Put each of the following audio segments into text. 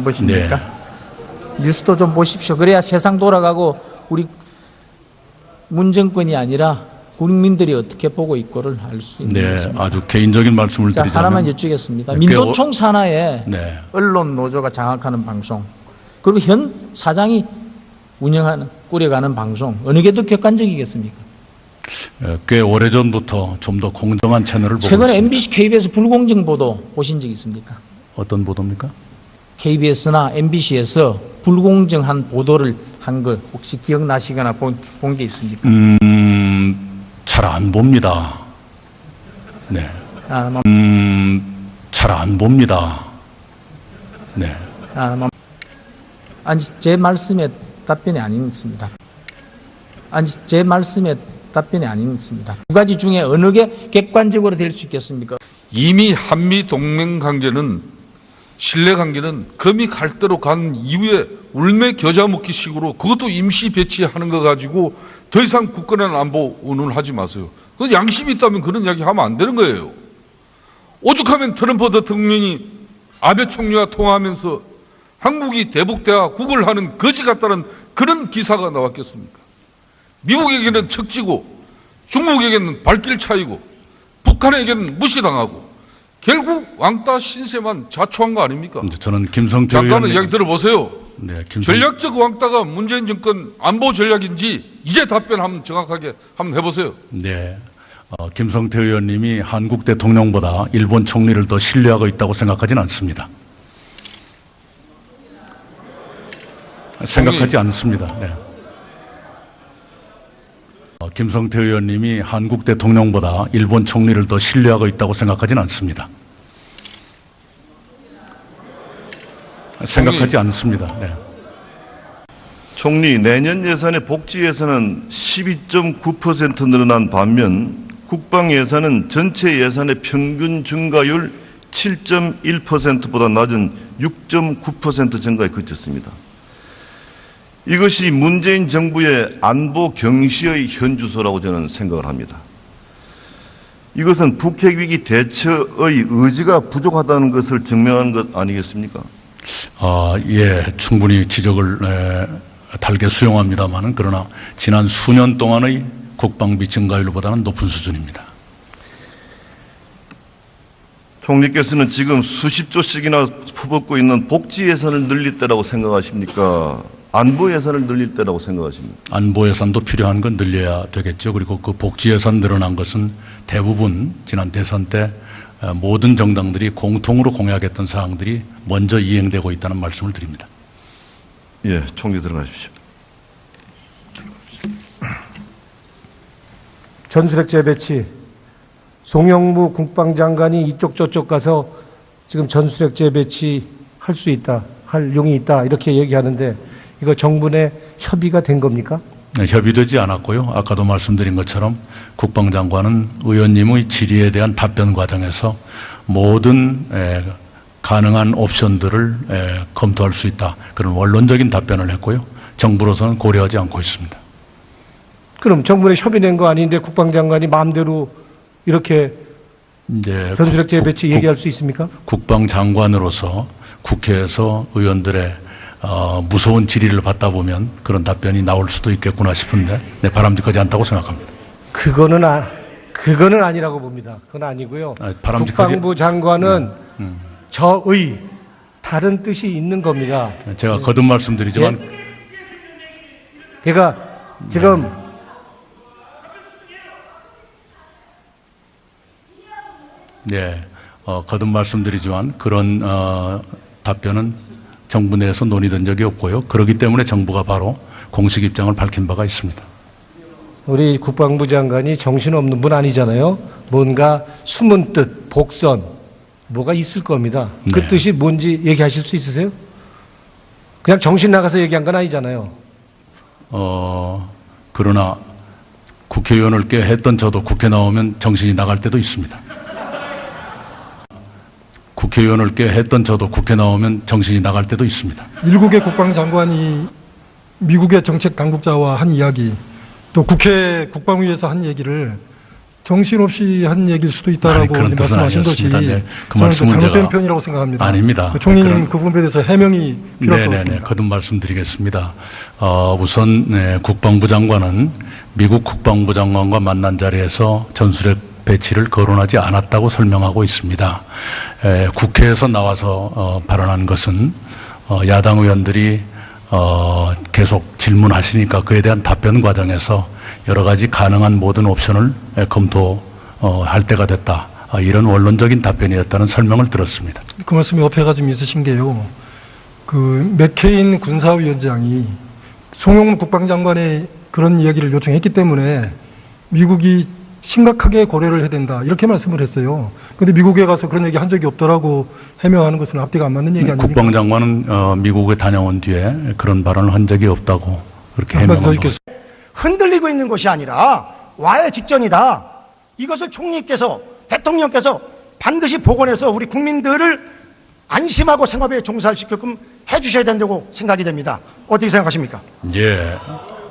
안 보십니까? 네. 뉴스도 좀 보십시오. 그래야 세상 돌아가고 우리 문정권이 아니라 국민들이 어떻게 보고 있고를 알 수 있는 네, 것입니다. 아주 개인적인 말씀을 자, 드리자면 하나만 여쭈겠습니다. 네, 민노총 산하에 네. 언론 노조가 장악하는 방송, 그리고 현 사장이 꾸려가는 방송, 어느 게 더 객관적이겠습니까? 꽤 오래전부터 좀 더 공정한 채널을 보고 최근에 있습니다. MBC, KBS 불공정 보도 보신 적 있습니까? 어떤 보도입니까? KBS나 MBC에서 불공정한 보도를 한 걸 혹시 기억나시거나 본 게 있습니까? 잘 안 봅니다. 네. 잘 안 봅니다. 네. 아니, 제 말씀에 답변이 아닙니다. 아니, 제 말씀에 답변이 아닙니다. 두 가지 중에 어느 게 객관적으로 될 수 있겠습니까? 이미 한미 동맹 관계는 신뢰 관계는 금이 갈 대로 간 이후에 울매 겨자 먹기 식으로 그것도 임시 배치하는 거 가지고 더 이상 국가의 안보 운운을 하지 마세요. 그 양심이 있다면 그런 이야기 하면 안 되는 거예요. 오죽하면 트럼프 대통령이 아베 총리와 통화하면서 한국이 대북대화 구걸하는 거지 같다는 그런 기사가 나왔겠습니까? 미국에게는 척지고 중국에게는 발길 차이고 북한에게는 무시당하고 결국 왕따 신세만 자초한 거 아닙니까? 저는 김성태 잠깐만 의원님 이야기 들어보세요. 네, 전략적 왕따가 문재인 정권 안보 전략인지 이제 답변 한번 정확하게 한번 해보세요. 네. 김성태 의원님이 한국 대통령보다 일본 총리를 더 신뢰하고 있다고 생각하지는 않습니다. 생각하지 않습니다. 네. 김성태 의원님이 한국 대통령보다 일본 총리를 더 신뢰하고 있다고 생각하지는 않습니다. 생각하지 않습니다. 네. 총리, 내년 예산의 복지 예산은 12.9% 늘어난 반면 국방 예산은 전체 예산의 평균 증가율 7.1%보다 낮은 6.9% 증가에 그쳤습니다. 이것이 문재인 정부의 안보 경시의 현주소라고 저는 생각을 합니다. 이것은 북핵위기 대처의 의지가 부족하다는 것을 증명하는 것 아니겠습니까? 예, 충분히 지적을 달게 수용합니다만 그러나 지난 수년 동안의 국방비 증가율보다는 높은 수준입니다. 총리께서는 지금 수십조씩이나 퍼붓고 있는 복지 예산을 늘릴 때라고 생각하십니까? 안보 예산을 늘릴 때라고 생각하십니까? 안보 예산도 필요한 건 늘려야 되겠죠. 그리고 그 복지 예산 늘어난 것은 대부분 지난 대선 때 모든 정당들이 공통으로 공약했던 사항들이 먼저 이행되고 있다는 말씀을 드립니다. 예, 총리 들어가십시오. 전술핵 재배치, 송영무 국방장관이 이쪽 저쪽 가서 지금 전술핵 재배치 할 수 있다, 할 용이 있다 이렇게 얘기하는데 이거 정부 내 협의가 된 겁니까? 네, 협의되지 않았고요. 아까도 말씀드린 것처럼 국방장관은 의원님의 질의에 대한 답변 과정에서 모든 가능한 옵션들을 검토할 수 있다. 그런 원론적인 답변을 했고요. 정부로서는 고려하지 않고 있습니다. 그럼 정부 내 협의된 거 아닌데 국방장관이 마음대로 이렇게 이제 전술핵 재배치 얘기할 수 있습니까? 국방장관으로서 국회에서 의원들의 무서운 질의를 받다 보면 그런 답변이 나올 수도 있겠구나 싶은데 네, 바람직하지 않다고 생각합니다. 그거는 아니라고 봅니다. 그건 아니고요. 국방부 장관은 저의 다른 뜻이 있는 겁니다. 제가 거듭 말씀드리지만 그러니까 지금 네, 거듭 말씀드리지만 그런 답변은 정부 내에서 논의된 적이 없고요. 그렇기 때문에 정부가 바로 공식 입장을 밝힌 바가 있습니다. 우리 국방부 장관이 정신없는 분 아니잖아요. 뭔가 숨은 뜻, 복선 뭐가 있을 겁니다. 그 네. 뜻이 뭔지 얘기하실 수 있으세요? 그냥 정신 나가서 얘기한 건 아니잖아요. 그러나 국회의원을 꽤 했던 저도 국회 나오면 정신이 나갈 때도 있습니다. 국회의원을 꽤 했던 저도 국회 나오면 정신이 나갈 때도 있습니다. 미국의 국방장관이 미국의 정책 당국자와 한 이야기, 또 국회 국방위에서 한 얘기를 정신없이 한 얘기일 수도 아니, 있다라고 그런 뜻은 말씀하신 것이 아니었습니다. 네, 그 저는 말씀은 잘못된 제가 표현이라고 생각합니다. 아닙니다. 총리님 그 부분에 대해서 해명이 필요할 것 네네네. 같습니다. 거듭 말씀드리겠습니다. 우선 국방부 장관은 미국 국방부 장관과 만난 자리에서 전술핵 배치를 거론하지 않았다고 설명하고 있습니다. 국회에서 나와서 발언한 것은 야당 의원들이 계속 질문하시니까 그에 대한 답변 과정에서 여러 가지 가능한 모든 옵션을 검토할 때가 됐다. 이런 원론적인 답변이었다는 설명을 들었습니다. 그 말씀에 어폐가 좀 있으신 게요. 그 맥케인 군사위원장이 송영무 국방장관의 그런 이야기를 요청했기 때문에 미국이 심각하게 고려를 해야 된다. 이렇게 말씀을 했어요. 그런데 미국에 가서 그런 얘기 한 적이 없더라고 해명하는 것은 앞뒤가 안 맞는 얘기 아닙니까? 국방장관은 미국에 다녀온 뒤에 그런 발언을 한 적이 없다고 그렇게 한마디 더 해명한 것 있겠습니다. 흔들리고 있는 것이 아니라 와해 직전이다. 이것을 총리께서 대통령께서 반드시 복원해서 우리 국민들을 안심하고 생업에 종사시게끔 해주셔야 된다고 생각이 됩니다. 어떻게 생각하십니까? 예.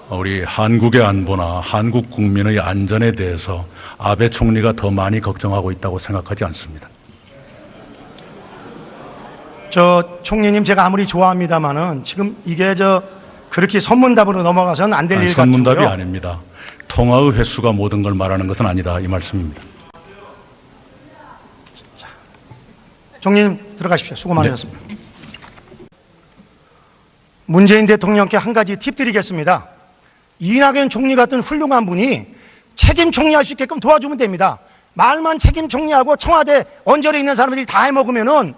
우리 한국의 안보나 한국 국민의 안전에 대해서 아베 총리가 더 많이 걱정하고 있다고 생각하지 않습니다. 총리님 제가 아무리 좋아합니다만은 지금 이게 그렇게 선문답으로 넘어가서는 안 될 일 같고요. 선문답이 아닙니다. 통화의 횟수가 모든 걸 말하는 것은 아니다. 이 말씀입니다. 총리님 들어가십시오. 수고 많으셨습니다. 문재인 대통령께 한 가지 팁 드리겠습니다. 이낙연 총리 같은 훌륭한 분이 책임 총리할 수 있게끔 도와주면 됩니다. 말만 책임 총리하고 청와대 언저리에 있는 사람들이 다 해먹으면은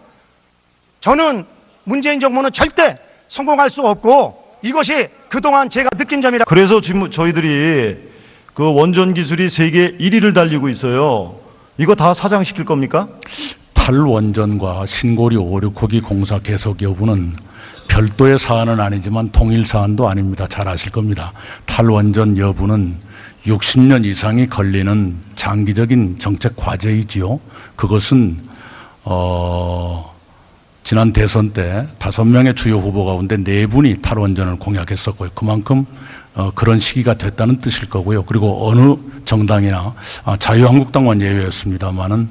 저는 문재인 정부는 절대 성공할 수 없고 이것이 그동안 제가 느낀 점이라. 그래서 지금 저희들이 그 원전 기술이 세계 1위를 달리고 있어요. 이거 다 사장시킬 겁니까? 탈원전과 신고리 5, 6호기 공사 계속 여부는 별도의 사안은 아니지만 통일 사안도 아닙니다. 잘 아실 겁니다. 탈원전 여부는 60년 이상이 걸리는 장기적인 정책 과제이지요. 그것은 지난 대선 때 5명의 주요 후보 가운데 4분이 탈원전을 공약했었고요. 그만큼 그런 시기가 됐다는 뜻일 거고요. 그리고 어느 정당이나 자유한국당만 예외였습니다만은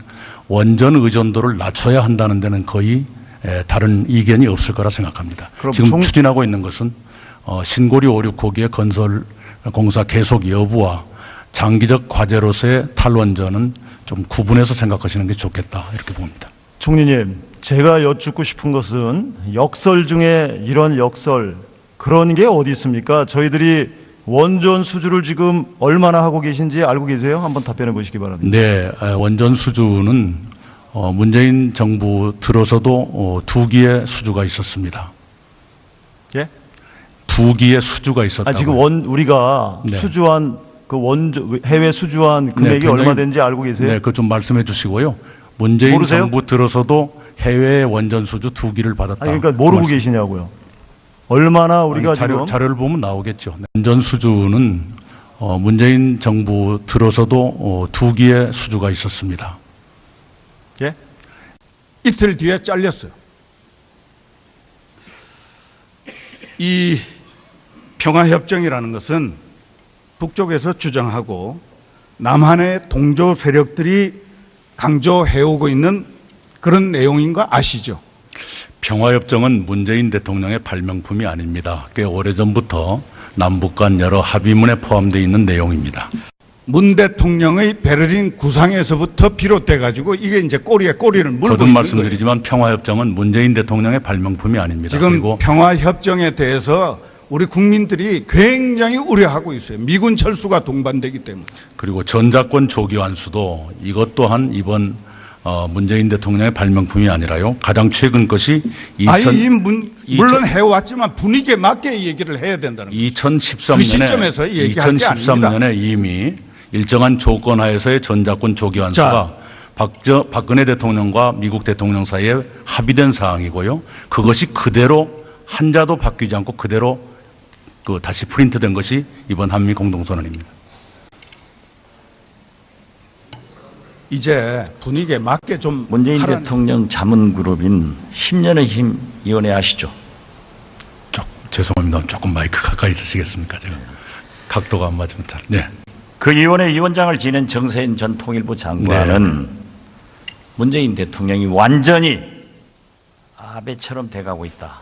원전 의존도를 낮춰야 한다는 데는 거의 다른 이견이 없을 거라 생각합니다. 지금 추진하고 있는 것은 신고리 5, 6호기의 건설 공사 계속 여부와 장기적 과제로서의 탈원전은 좀 구분해서 생각하시는 게 좋겠다 이렇게 봅니다. 총리님, 제가 여쭙고 싶은 것은 역설 중에 이런 역설 그런 게 어디 있습니까? 저희들이 원전 수주를 지금 얼마나 하고 계신지 알고 계세요? 한번 답변해 보시기 바랍니다. 네, 원전 수주는 문재인 정부 들어서도 2기의 수주가 있었습니다. 예? 2기의 수주가 있었다고요. 지금 우리가 네. 수주한 그 해외 수주한 금액이 굉장히, 얼마 되는지 알고 계세요? 네, 그거 좀 말씀해 주시고요. 문재인 모르세요? 정부 들어서도 해외 원전 수주 2기를 받았다. 그러니까 모르고 계시냐고요. 얼마나 우리가 지금 자료를 보면 나오겠죠. 원전 수주는 문재인 정부 들어서도 2기의 수주가 있었습니다. 예? 이틀 뒤에 잘렸어요. 이 평화협정이라는 것은 북쪽에서 주장하고 남한의 동조 세력들이 강조해오고 있는 그런 내용인 거 아시죠? 평화협정은 문재인 대통령의 발명품이 아닙니다. 꽤 오래전부터 남북 간 여러 합의문에 포함되어 있는 내용입니다. 문 대통령의 베를린 구상에서부터 비롯돼 가지고 이게 이제 꼬리에 꼬리를 물고 거듭 있는 말씀드리지만 평화협정은 문재인 대통령의 발명품이 아닙니다. 지금 그리고 평화협정에 대해서 우리 국민들이 굉장히 우려하고 있어요. 미군 철수가 동반되기 때문에. 그리고 전자권 조기 환수도 이것 또한 이번 문재인 대통령의 발명품이 아니라요. 가장 최근 것이 물론 해왔지만 분위기에 맞게 얘기를 해야 된다는 거예요. 2013년에 그 시점에서 얘기할 게 아닙니다. 2013년에 이미 일정한 조건 하에서의 전자권 조기 환수가 박근혜 대통령과 미국 대통령 사이에 합의된 사항이고요. 그것이 그대로 한자도 바뀌지 않고 그대로 다시 프린트된 것이 이번 한미 공동선언입니다. 이제 분위기에 맞게 좀 문재인 대통령 자문그룹인 10년의 힘 위원회 아시죠? 죄송합니다. 조금 마이크 가까이 있으시겠습니까? 제가 각도가 안 맞으면 잘. 네. 그 위원회 위원장을 지낸 정세현 전 통일부 장관은 문재인 대통령이 완전히 아베처럼 돼가고 있다,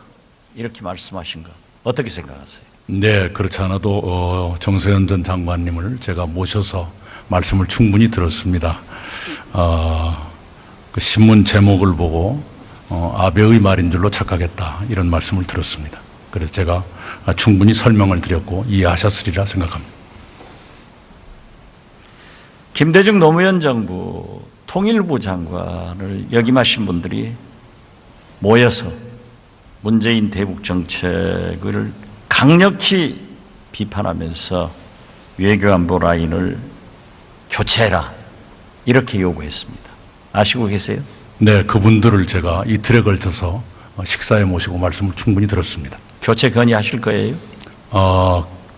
이렇게 말씀하신 것 어떻게 생각하세요? 네, 그렇지 않아도 정세현 전 장관님을 제가 모셔서 말씀을 충분히 들었습니다. 그 신문 제목을 보고 아베의 말인 줄로 착각했다, 이런 말씀을 들었습니다. 그래서 제가 충분히 설명을 드렸고 이해하셨으리라 생각합니다. 김대중 노무현 정부 통일부 장관을 역임하신 분들이 모여서 문재인 대북 정책을 강력히 비판하면서 외교안보 라인을 교체해라, 이렇게 요구했습니다. 아시고 계세요? 네, 그분들을 제가 이틀에 걸쳐서 식사에 모시고 말씀을 충분히 들었습니다. 교체 건의하실 거예요?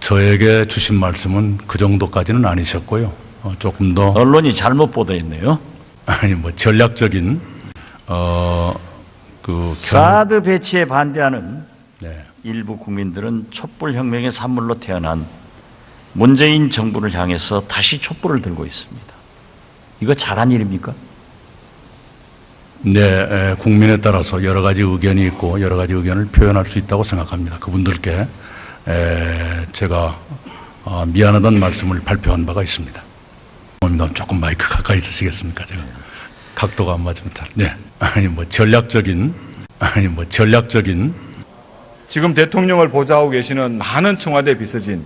저에게 주신 말씀은 그 정도까지는 아니셨고요. 조금 더 언론이 잘못 보도했네요. 아니 뭐 전략적인 사드 배치에 반대하는 네. 일부 국민들은 촛불혁명의 산물로 태어난 문재인 정부를 향해서 다시 촛불을 들고 있습니다. 이거 잘한 일입니까? 네, 국민에 따라서 여러 가지 의견이 있고 여러 가지 의견을 표현할 수 있다고 생각합니다. 그분들께 제가 미안하다는 말씀을 발표한 바가 있습니다. 조금 마이크 가까이 있으시겠습니까? 제가 각도가 안 맞으면 잘. 네, 아니 뭐 전략적인 지금 대통령을 보좌하고 계시는 많은 청와대 비서진,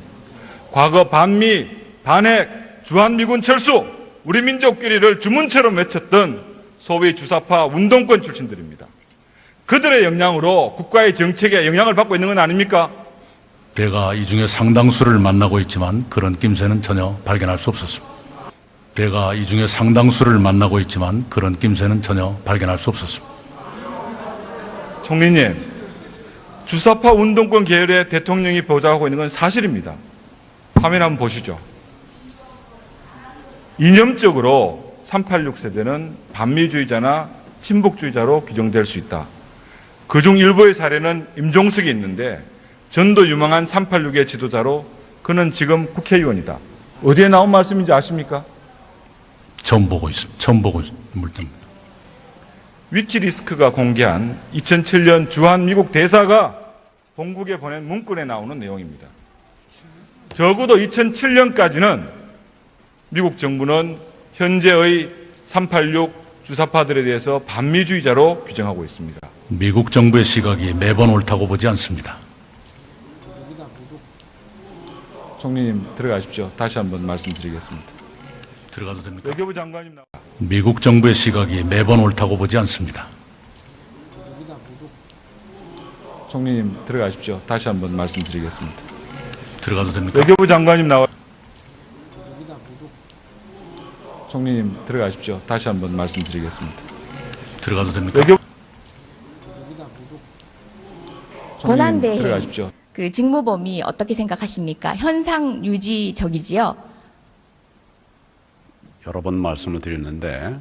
과거 반미, 반핵, 주한미군 철수, 우리 민족끼리를 주문처럼 외쳤던 소위 주사파 운동권 출신들입니다. 그들의 영향으로 국가의 정책에 영향을 받고 있는 건 아닙니까? 제가 이 중에 상당수를 만나고 있지만 그런 낌새는 전혀 발견할 수 없었습니다. 제가 이 중에 상당수를 만나고 있지만 그런 낌새는 전혀 발견할 수 없었습니다. 총리님, 주사파 운동권 계열의 대통령이 보좌하고 있는 건 사실입니다. 화면 한번 보시죠. 이념적으로 386 세대는 반미주의자나 친북주의자로 규정될 수 있다. 그중 일부의 사례는 임종석이 있는데 전도 유망한 386의 지도자로 그는 지금 국회의원이다. 어디에 나온 말씀인지 아십니까? 처음 보고 있습니다. 처음 보고 물듭니다. 위키리스크가 공개한 2007년 주한 미국 대사가 본국에 보낸 문건에 나오는 내용입니다. 적어도 2007년까지는 미국 정부는 현재의 386 주사파들에 대해서 반미주의자로 규정하고 있습니다. 미국 정부의 시각이 매번 옳다고 보지 않습니다. 총리님 들어가십시오. 다시 한번 말씀드리겠습니다. 들어가도 됩니까? 외교부 장관님 나와. 미국 정부의 시각이 매번 옳다고 보지 않습니다. 총리님 들어가십시오. 다시 한번 말씀드리겠습니다. 들어가도 됩니까? 외교부 장관님 나와. 총리님 들어가십시오. 다시 한번 말씀드리겠습니다. 들어가도 됩니까? 외교부 권한대행 들어가십시오. 그 직무 범위 어떻게 생각하십니까? 현상 유지적이지요. 여러 번 말씀을 드렸는데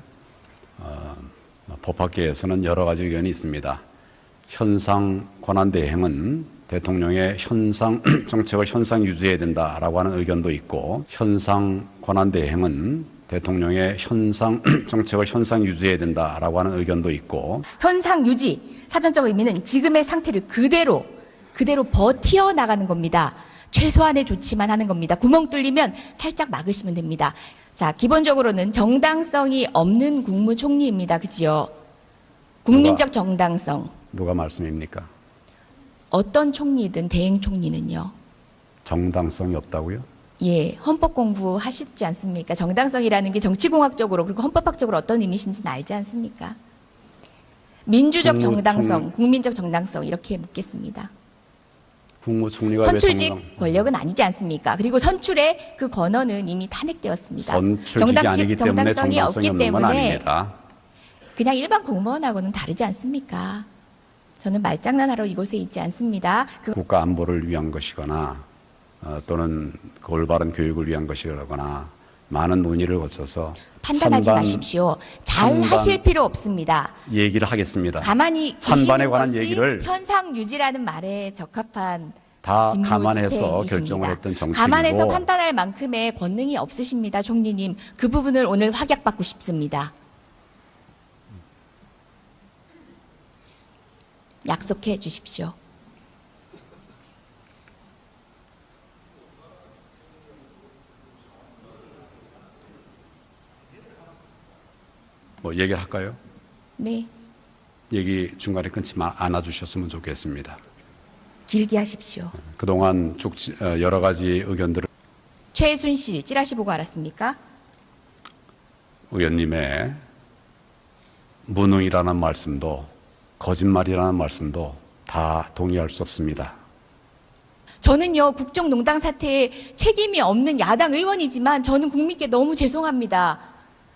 법학계에서는 여러 가지 의견이 있습니다. 현상 권한대행은 대통령의 현상 정책을 현상 유지해야 된다라고 하는 의견도 있고, 현상 권한대행은 대통령의 현상 정책을 현상 유지해야 된다라고 하는 의견도 있고, 현상 유지 사전적 의미는 지금의 상태를 그대로 버티어 나가는 겁니다. 최소한의 조치만 하는 겁니다. 구멍 뚫리면 살짝 막으시면 됩니다. 자, 기본적으로는 정당성이 없는 국무총리입니다. 그지요? 국민적 정당성. 누가 말씀입니까? 어떤 총리든 대행 총리는요. 정당성이 없다고요? 예, 헌법 공부하시지 않습니까? 정당성이라는 게 정치공학적으로 그리고 헌법학적으로 어떤 의미신지는 알지 않습니까? 민주적 정당성, 국민적 정당성 이렇게 묻겠습니다. 국무총리가 선출직 권력은 아니지 않습니까? 그리고 선출의 그 권한은 이미 탄핵되었습니다. 선출직이 아니기 때문에 정당성이 없는 건 아닙니다. 그냥 일반 공무원하고는 다르지 않습니까? 저는 말장난하러 이곳에 있지 않습니다. 국가 안보를 위한 것이거나 또는 그 올바른 교육을 위한 것이거나 많은 논의를 거쳐서 판단하지 마십시오. 잘 하실 필요 없습니다. 얘기를 하겠습니다. 가만히 찬반에 계시는 관한 것이 얘기를 현상 유지라는 말에 적합한 다 직무 감안해서 집행이십니다. 결정을 했던 정책이고 감안해서 판단할 만큼의 권능이 없으십니다, 총리님. 그 부분을 오늘 확약받고 싶습니다. 약속해 주십시오. 뭐 얘기를 할까요? 네, 얘기 중간에 끊지 않아 주셨으면 좋겠습니다. 길게 하십시오. 그동안 쭉 여러 가지 의견들을 최순실 찌라시 보고 알았습니까? 의원님의 무능이라는 말씀도 거짓말이라는 말씀도 다 동의할 수 없습니다. 저는요, 국정농단 사태에 책임이 없는 야당 의원이지만 저는 국민께 너무 죄송합니다.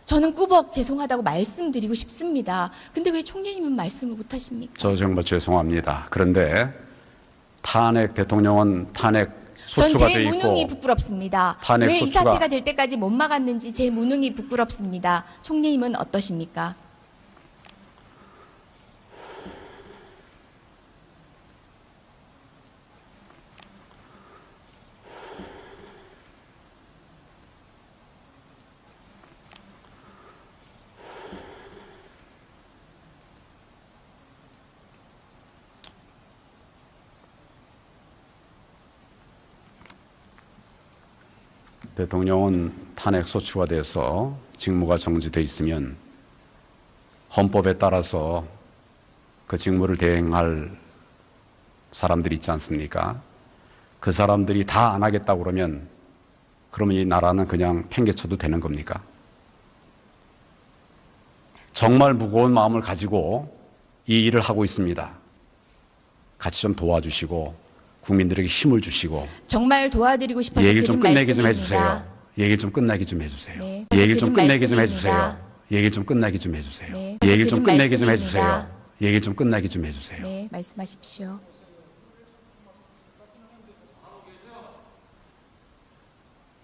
저는 꾸벅 죄송하다고 말씀드리고 싶습니다. 근데 왜 총리님은 말씀을 못 하십니까? 저 정말 죄송합니다. 그런데 대통령은 탄핵 전 소추가 제 돼 무능이 있고 부끄럽습니다. 탄핵 왜 이 소추가- 사태가 될 때까지 못 막았는지 제 무능이 부끄럽습니다. 총리님은 어떠십니까? 대통령은 탄핵 소추가 돼서 직무가 정지돼 있으면 헌법에 따라서 그 직무를 대행할 사람들이 있지 않습니까? 그 사람들이 다 안 하겠다고 그러면 이 나라는 그냥 팽개쳐도 되는 겁니까? 정말 무거운 마음을 가지고 이 일을 하고 있습니다. 같이 좀 도와주시고 국민들에게 힘을 주시고 정말 도와드리고 싶어서 얘기를 좀 드린 끝내게 좀 말씀입니다. 해주세요. 얘기를 좀 끝내게 좀 해주세요. 네, 얘기를 좀 드린 끝내게 좀 말씀입니다. 해주세요. 얘기를 좀 끝내게 좀 해주세요. 네, 얘기를 좀 드린 끝내게 좀 말씀입니다. 해주세요. 얘기를 좀 끝내게 좀 해주세요. 네, 말씀하십시오.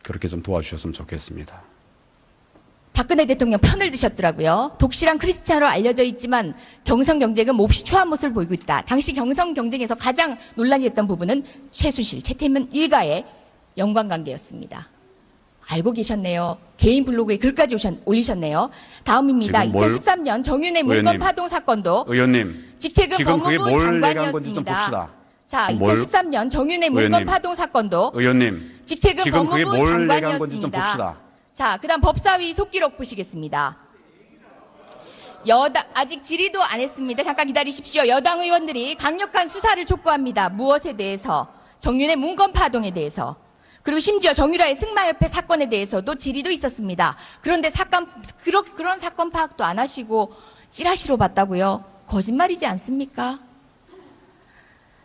그렇게 좀 도와주셨으면 좋겠습니다. 박근혜 대통령 편을 드셨더라고요. 독실한 크리스찬으로 알려져 있지만 경선 경쟁은 몹시 추한 모습을 보이고 있다. 당시 경선 경쟁에서 가장 논란이 됐던 부분은 최순실, 최태민 일가의 연관관계였습니다. 알고 계셨네요. 개인 블로그에 글까지 올리셨네요. 다음입니다. 지금 뭘- 2013년 정윤회 문건 의원님, 파동 사건도 의원님, 직책은 지금 그게 법무부 뭘 얘기한 건지 좀 장관이었습니다. 봅시다. 자, 뭘- 2013년 정윤회 문건 의원님, 파동 사건도 의원님, 직책은 지금 그게 법무부 뭘 얘기한 건지 좀 장관이었습니다. 봅시다. 자, 그다음 법사위 속기록 보시겠습니다. 아직 질의도 안 했습니다. 잠깐 기다리십시오. 여당 의원들이 강력한 수사를 촉구합니다. 무엇에 대해서? 정윤의 문건 파동에 대해서. 그리고 심지어 정유라의 승마협회 사건에 대해서도 질의도 있었습니다. 그런데 그런 사건 파악도 안 하시고 찌라시로 봤다고요? 거짓말이지 않습니까?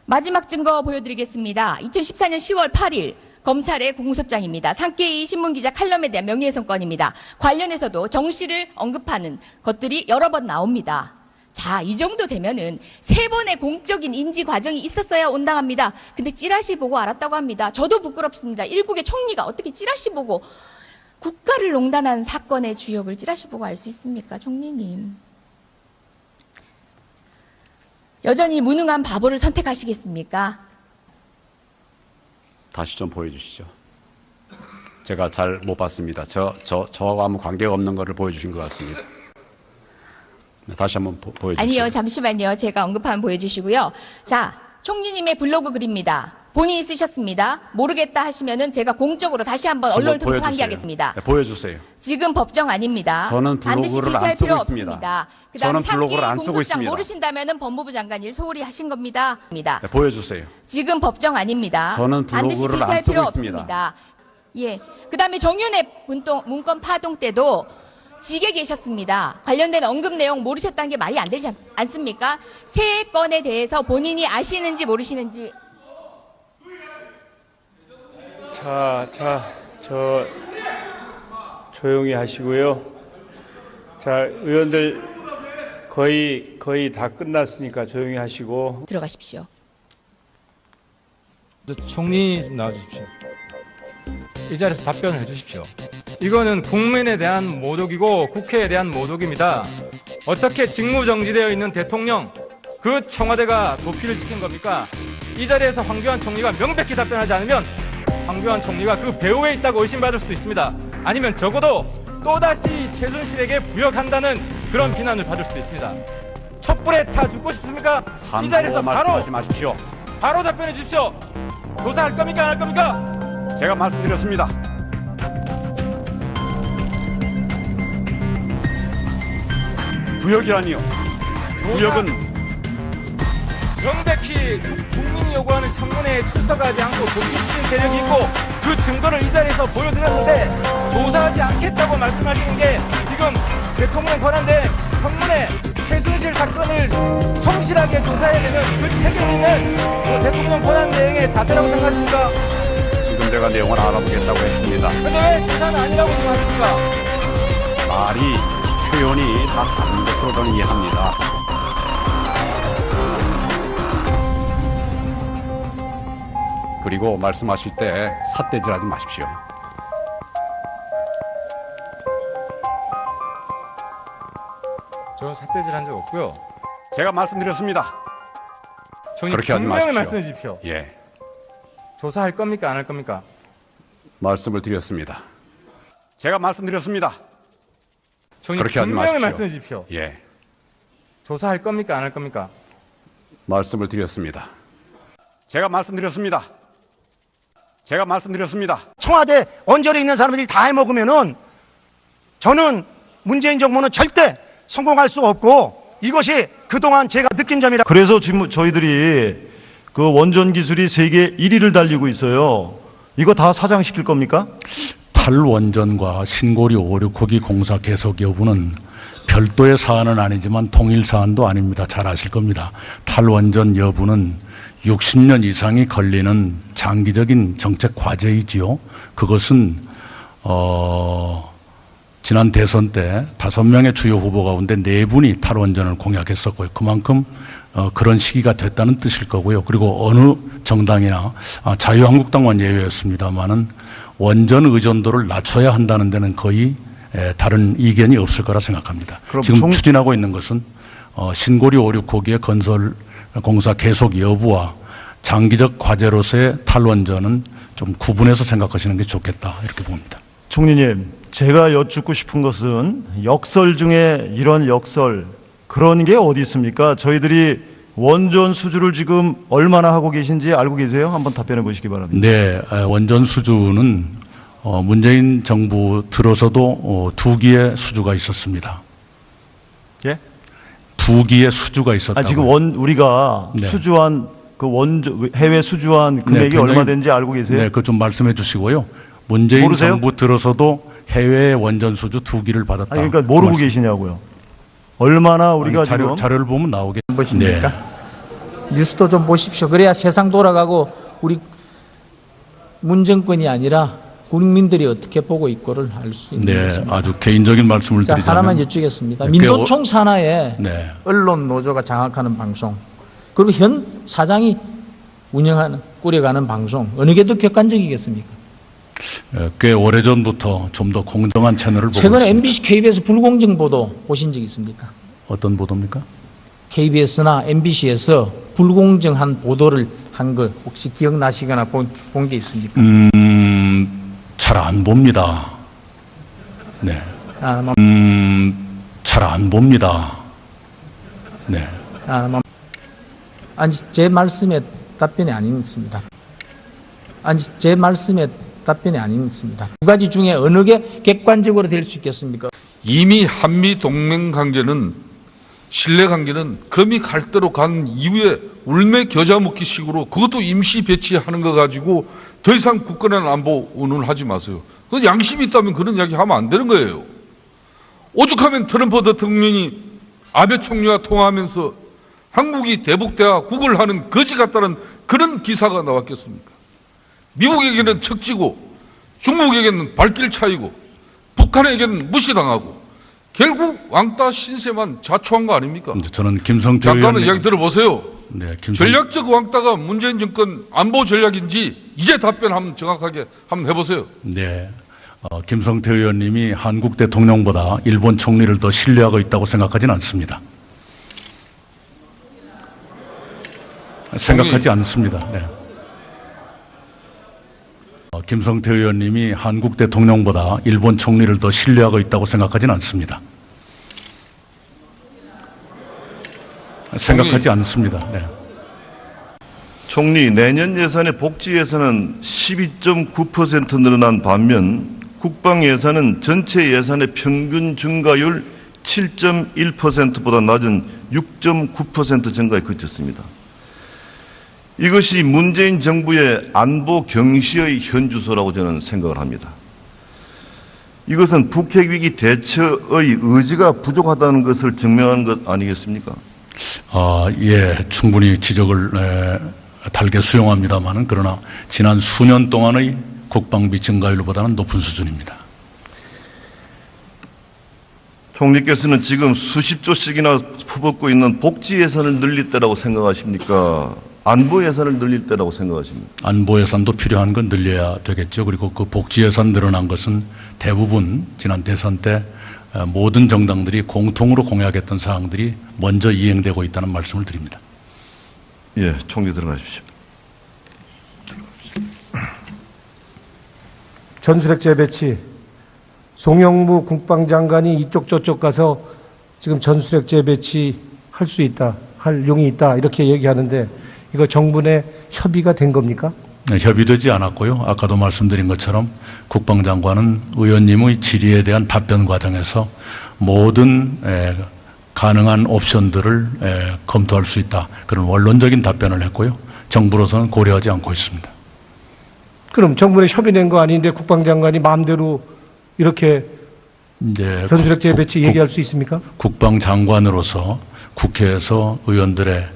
마지막 증거 보여드리겠습니다. 2014년 10월 8일 검찰의 공소장입니다. 상케이 신문기자 칼럼에 대한 명예훼손 건입니다. 관련해서도 정 씨를 언급하는 것들이 여러 번 나옵니다. 자, 이 정도 되면은 3번의 공적인 인지 과정이 있었어야 온당합니다. 근데 찌라시 보고 알았다고 합니다. 저도 부끄럽습니다. 일국의 총리가 어떻게 찌라시 보고 국가를 농단한 사건의 주역을 찌라시 보고 알 수 있습니까, 총리님? 여전히 무능한 바보를 선택하시겠습니까? 다시 좀 보여주시죠. 제가 잘 못 봤습니다. 저하고 아무 관계가 없는 것을 보여주신 것 같습니다. 다시 한번 보여주시죠. 아니요, 잠시만요. 제가 언급하면 보여주시고요. 자, 총리님의 블로그 글입니다. 본인이 쓰셨습니다. 모르겠다 하시면은 제가 공적으로 다시 한번 언론을 통해서 보여주세요. 환기하겠습니다. 네, 보여주세요. 지금 법정 아닙니다. 저는 반드시 블로그를 제시할 안 쓰고 필요 있습니다. 없습니다. 그다음 저는 블로그를 안 상기 쓰고 공소장 있습니다. 모르신다면은 법무부 장관일 소홀히 하신 겁니다. 네, 보여주세요. 지금 법정 아닙니다. 저는 반드시 블로그를 제시할 안 쓰고 필요 있습니다. 없습니다. 예. 그다음에 정윤회 문건 파동 때도 직에 계셨습니다. 관련된 언급 내용 모르셨다는 게 말이 안 되지 않습니까? 세 건에 대해서 본인이 아시는지 모르시는지. 조용히 하시고요. 자, 의원들 거의 다 끝났으니까 조용히 하시고 들어가십시오. 총리 좀 나와주십시오. 이 자리에서 답변을 해주십시오. 이거는 국민에 대한 모독이고 국회에 대한 모독입니다. 어떻게 직무정지되어 있는 대통령, 그 청와대가 도피를 시킨 겁니까? 이 자리에서 황교안 총리가 명백히 답변하지 않으면 황교안 총리가 그 배후에 있다고 의심받을 수도 있습니다. 아니면 적어도 또다시 최순실에게 부역한다는 그런 비난을 받을 수도 있습니다. 촛불에 타 죽고 싶습니까? 이 자리에서 말씀하지 마십시오. 바로 답변해 주십시오. 조사할 겁니까 안 할 겁니까? 제가 말씀드렸습니다. 부역이라니요. 부역은 명백히 국민이 요구하는 청문회에 출석하지 않고 도피시킨 세력이 있고 그 증거를 이 자리에서 보여드렸는데 조사하지 않겠다고 말씀하시는 게 지금 대통령 권한대 청문회 최순실 사건을 성실하게 조사해야 되는 그 책임 있는 그 대통령 권한 대행의 자세라고 생각하십니까? 지금 제가 내용을 알아보겠다고 했습니다. 근데 왜 조사는 아니라고 생각하십니까? 말이 표현이 다 다른 것으로 저는 이해합니다. 그리고 말씀하실 때 삿대질하지 마십시오. 저 삿대질한 적 없고요. 제가 말씀드렸습니다. 총리 그렇게 하지 분명히 마십시오. 말씀해 주십시오. 예, 조사할 겁니까 안 할 겁니까? 말씀을 드렸습니다. 제가 말씀드렸습니다. 총리 그렇게 하지 분명히 마십시오. 말씀해 주십시오. 예, 조사할 겁니까 안 할 겁니까? 말씀을 드렸습니다. 제가 말씀드렸습니다. 제가 말씀드렸습니다. 청와대 언저리에 있는 사람들이 다 해먹으면은 저는 문재인 정부는 절대 성공할 수 없고 이것이 그동안 제가 느낀 점이라. 그래서 지금 저희들이 그 원전 기술이 세계 1위를 달리고 있어요. 이거 다 사장시킬 겁니까? 탈원전과 신고리 5,6호기 공사 계속 여부는 별도의 사안은 아니지만 통일 사안도 아닙니다. 잘 아실 겁니다. 탈원전 여부는 60년 이상이 걸리는 장기적인 정책 과제이지요. 그것은 지난 대선 때 5명의 주요 후보 가운데 4분이 탈원전을 공약했었고요. 그만큼 그런 시기가 됐다는 뜻일 거고요. 그리고 어느 정당이나 자유한국당만 예외였습니다만은 원전 의존도를 낮춰야 한다는 데는 거의 다른 이견이 없을 거라 생각합니다. 지금 추진하고 있는 것은 신고리 5,6호기의 건설 공사 계속 여부와 장기적 과제로서의 탈원전은 좀 구분해서 생각하시는 게 좋겠다 이렇게 봅니다. 총리님, 제가 여쭙고 싶은 것은 역설 중에 이런 역설 그런 게 어디 있습니까? 저희들이 원전 수주를 지금 얼마나 하고 계신지 알고 계세요? 한번 답변해 보시기 바랍니다. 네, 원전 수주는 문재인 정부 들어서도 2기의 수주가 있었습니다. 예? 2기의 수주가 있었다고요. 지금 우리가 네. 수주한 그 해외 수주한 금액이 얼마 되는지 알고 계세요? 네, 그것 좀 말씀해 주시고요. 문재인 모르세요? 정부 들어서도 해외 원전 수주 2기를 받았다. 아니, 그러니까 모르고 계시냐고요. 얼마나 우리가 지금 자료를 보면 나오게 보십니까? 뉴스도 좀 보십시오. 그래야 세상 돌아가고 우리 문정권이 아니라 국민들이 어떻게 보고 있고를 알 수 있는 네, 것입니다. 아주 개인적인 말씀을 자, 드리자면 하나만 여쭙겠습니다. 네, 민노총 산하에 네. 언론 노조가 장악하는 방송, 그리고 현 사장이 꾸려가는 방송, 어느 게 더 객관적이겠습니까? 꽤 오래전부터 좀 더 공정한 채널을 보고 최근에 있습니다. MBC, KBS 불공정 보도 보신 적 있습니까? 어떤 보도입니까? KBS나 MBC에서 불공정한 보도를 한 걸 혹시 기억나시거나 본 게 있습니까? 잘 안 봅니다. 네. 잘 안 봅니다. 네. 아니, 제 말씀에 답변이 아닙니다. 아니, 제 말씀에 답변이 아닙니다. 두 가지 중에 어느 게 객관적으로 될 수 있겠습니까? 이미 한미 동맹 관계는 신뢰 관계는 금이 갈 대로 간 이후에 울매 겨자 먹기 식으로 그것도 임시 배치하는 거 가지고 더 이상 국가는 안보 운운하지 마세요. 그 양심이 있다면 그런 이야기 하면 안 되는 거예요. 오죽하면 트럼프 대통령이 아베 총리와 통화하면서 한국이 대북대화 구걸하는 거지 같다는 그런 기사가 나왔겠습니까? 미국에게는 척지고 중국에게는 발길 차이고 북한에게는 무시당하고 결국 왕따 신세만 자초한 거 아닙니까? 저는 김성태 잠깐만 의원님 이야기 들어보세요. 네, 전략적 왕따가 문재인 정권 안보 전략인지 이제 답변 한번 정확하게 한번 해보세요. 네. 김성태 의원님이 한국 대통령보다 일본 총리를 더 신뢰하고 있다고 생각하지는 않습니다. 생각하지 않습니다. 네. 김성태 의원님이 한국 대통령보다 일본 총리를 더 신뢰하고 있다고 생각하지는 않습니다. 생각하지 않습니다. 네. 총리, 내년 예산의 복지 예산은 12.9% 늘어난 반면 국방 예산은 전체 예산의 평균 증가율 7.1%보다 낮은 6.9% 증가에 그쳤습니다. 이것이 문재인 정부의 안보 경시의 현주소라고 저는 생각을 합니다. 이것은 북핵위기 대처의 의지가 부족하다는 것을 증명하는 것 아니겠습니까? 예, 충분히 지적을 달게 수용합니다만, 그러나 지난 수년 동안의 국방비 증가율보다는 높은 수준입니다. 총리께서는 지금 수십 조씩이나 퍼붓고 있는 복지 예산을 늘릴 때라고 생각하십니까? 안보 예산을 늘릴 때라고 생각하십니까? 안보 예산도 필요한 건 늘려야 되겠죠. 그리고 그 복지 예산 늘어난 것은 대부분 지난 대선 때 모든 정당들이 공통으로 공약했던 사항들이 먼저 이행되고 있다는 말씀을 드립니다. 예, 총리 들어가십시오. 전술핵 재배치, 송영무 국방장관이 이쪽 저쪽 가서 지금 전술핵 재배치 할 수 있다, 할 용이 있다 이렇게 얘기하는데 이거 정부 내 협의가 된 겁니까? 네, 협의되지 않았고요. 아까도 말씀드린 것처럼 국방장관은 의원님의 질의에 대한 답변 과정에서 모든 가능한 옵션들을 검토할 수 있다. 그런 원론적인 답변을 했고요. 정부로서는 고려하지 않고 있습니다. 그럼 정부에 협의된 거 아닌데 국방장관이 마음대로 이렇게 전술핵 재배치 얘기할 수 있습니까? 국방장관으로서 국회에서 의원들의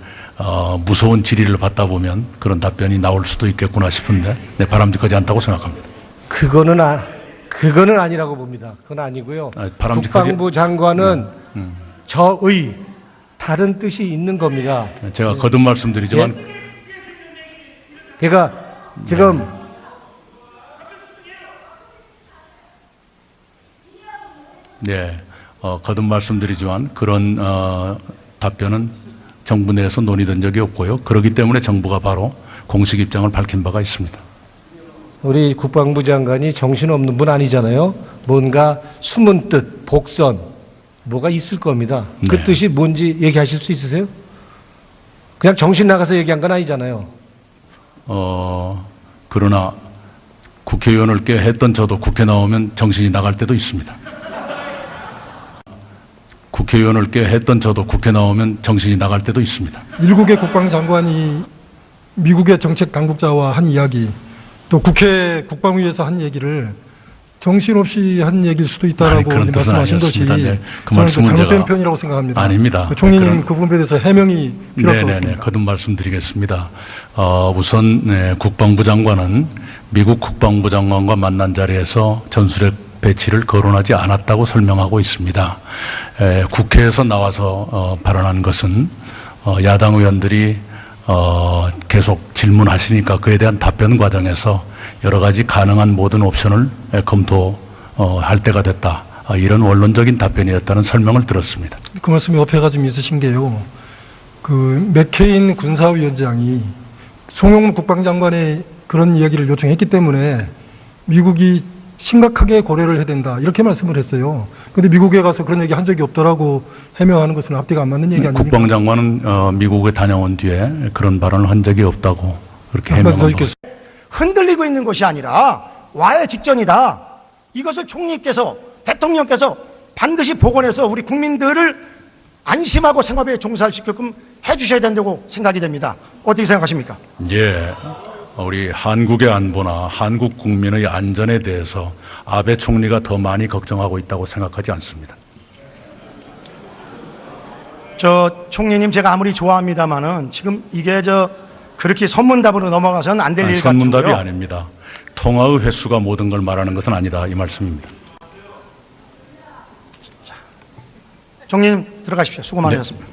무서운 질의를 받다 보면 그런 답변이 나올 수도 있겠구나 싶은데 바람직하지 않다고 생각합니다. 그거는 아니라고 봅니다. 그건 아니고요. 국방부 장관은 저의 다른 뜻이 있는 겁니다. 제가 거듭 말씀드리지만 그러니까 지금 네, 거듭 말씀드리지만 그런 답변은 정부 내에서 논의된 적이 없고요. 그렇기 때문에 정부가 바로 공식 입장을 밝힌 바가 있습니다. 우리 국방부 장관이 정신없는 분 아니잖아요. 뭔가 숨은 뜻, 복선, 뭐가 있을 겁니다. 그 뜻이 뭔지 얘기하실 수 있으세요? 그냥 정신 나가서 얘기한 건 아니잖아요. 그러나 국회의원을 꽤 했던 저도 국회 나오면 정신이 나갈 때도 있습니다. 국회의원을 꽤 했던 저도 국회 나오면 정신이 나갈 때도 있습니다. 일국의 국방장관이 미국의 정책 당국자와 한 이야기, 또 국회 국방위에서 한 얘기를 정신없이 한 얘기일 수도 있다라고 말씀하신 것이 네, 그 저는 말씀은 잘못된 표현이라고 생각합니다. 아닙니다. 총리님 그 부분에 대해서 해명이 필요할 것 같습니다. 거듭 말씀드리겠습니다. 우선 국방부 장관은 미국 국방부 장관과 만난 자리에서 전술핵 배치를 거론하지 않았다고 설명하고 있습니다. 국회에서 나와서 발언한 것은 야당 의원들이 계속 질문하시니까 그에 대한 답변 과정에서 여러 가지 가능한 모든 옵션을 검토할 때가 됐다. 이런 원론적인 답변이었다는 설명을 들었습니다. 그 말씀이 어폐가 좀 있으신 게요. 그 맥케인 군사위원장이 송영무 국방장관의 그런 이야기를 요청했기 때문에 미국이 심각하게 고려를 해야 된다 이렇게 말씀을 했어요. 그런데 미국에 가서 그런 얘기 한 적이 없더라고 해명하는 것은 앞뒤가 안 맞는 얘기 아닙니까? 국방장관은 미국에 다녀온 뒤에 그런 발언을 한 적이 없다고 그렇게 해명한 겁니다. 흔들리고 있는 것이 아니라 와야 직전이다. 이것을 총리께서 대통령께서 반드시 복원해서 우리 국민들을 안심하고 생활에 종사시게끔 해주셔야 된다고 생각이 됩니다. 어떻게 생각하십니까? 예. 우리 한국의 안보나 한국 국민의 안전에 대해서 아베 총리가 더 많이 걱정하고 있다고 생각하지 않습니다. 총리님 제가 아무리 좋아합니다만은 지금 이게 그렇게 선문답으로 넘어가서는 안 될 일 같고요. 선문답이 아닙니다. 통화의 횟수가 모든 걸 말하는 것은 아니다 이 말씀입니다. 총리님 들어가십시오. 수고 많으셨습니다.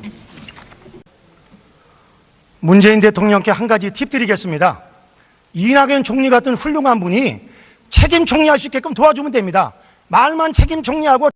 문재인 대통령께 한 가지 팁 드리겠습니다. 이낙연 총리 같은 훌륭한 분이 책임 총리할 수 있게끔 도와주면 됩니다. 말만 책임 총리하고